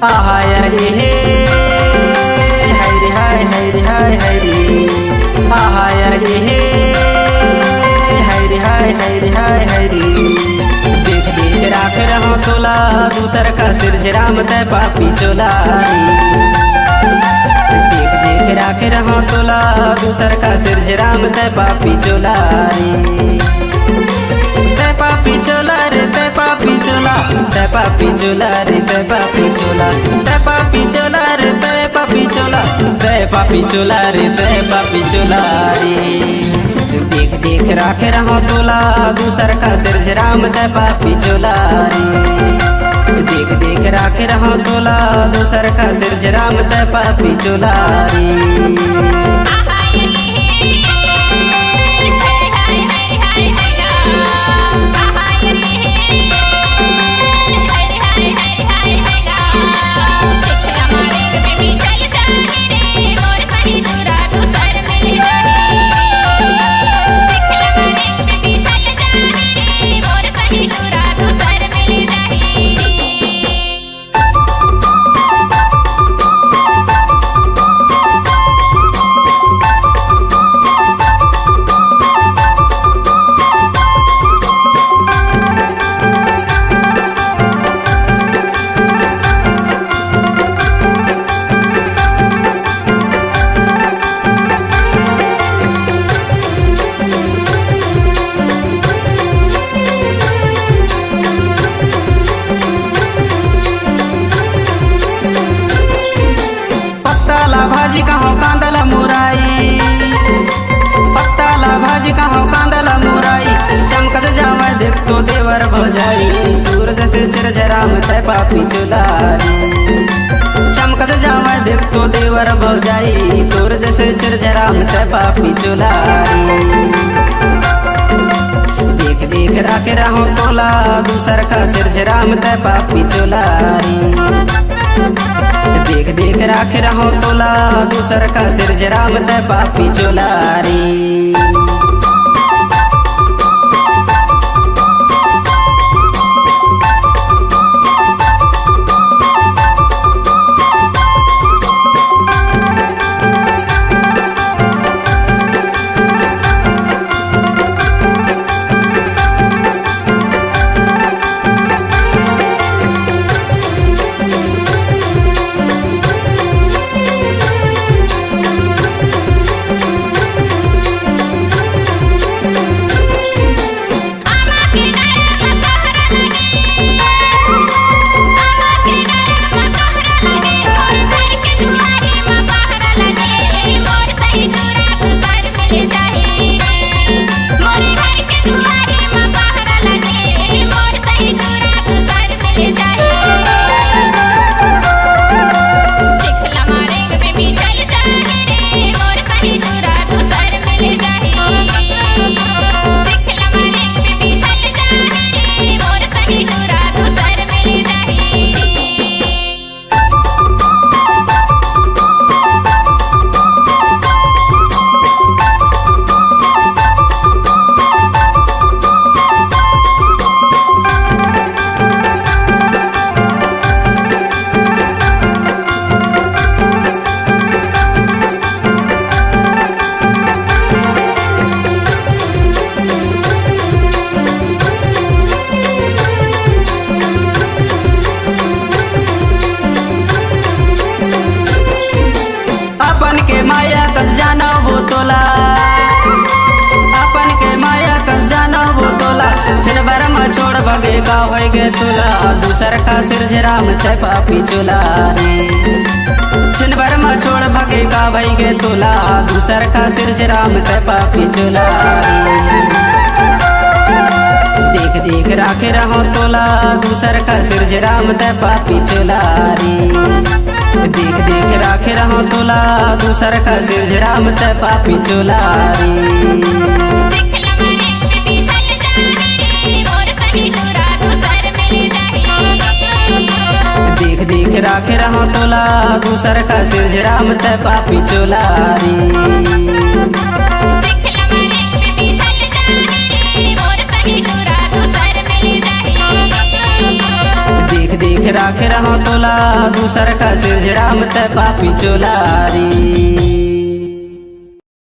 आहा यार हे हरे हाय हरे हाय हरे आहा यार हे हरे हाय हरे हाय हरे देख देख राख रहो तोला दूसर का सिर राम तय पापी चोलाई देख देख राख रहो तोला दूसर का सिर राम तय पापी चोलाई तय पापी चोला रे तय पापी चोला तय पापी चोला रे तय पापी चोला तय पापी चोला रे तय पापी चोला तय पापी चोला रे तय पापी चोला रे देख देख राख रहो तोला दूसर का सिर राम तय पापी चोला रे देख देख राख रहो तोला दूसर का सिर राम तय पापी चोला रे भाजी कहो कांदला मुराई पत्ताला भाजी कहो कांदला मुराई चमकत जावा देख तो देवर भजाई दूर जैसे सिर राम तय पापी चोलाई चमकत जावा देख तो देवर भजाई दूर जैसे सिर राम तय पापी चोलाई देख देख राख रहो तोला दूसर का सिर राम तय पापी चोलाई देख देख राख रहो तोला दूसर का सिर राम तय पापी चोला रे अपन के माया कस जाना वो तोला अपन के माया कस जाना वो तोला छिन भर में छोड़ भगे का हो गे तोला दूसर का सिर राम तय पापी चोला छिन भर में छोड़ भगे का भई गे तोला दूसर का सिर राम तय पापी चोला देख देख राख रहो तोला दूसर का सिर राम तय पापी चोला रे देख देख राख रहो तोला दूसर का सिर राम तय पापी चोला रे देख देख राख रहो तोला दूसर का सिर राम तय पापी चोला रे देख देख राखे रहो तोला दूसर का सिरझराम ते पापी चोलारी।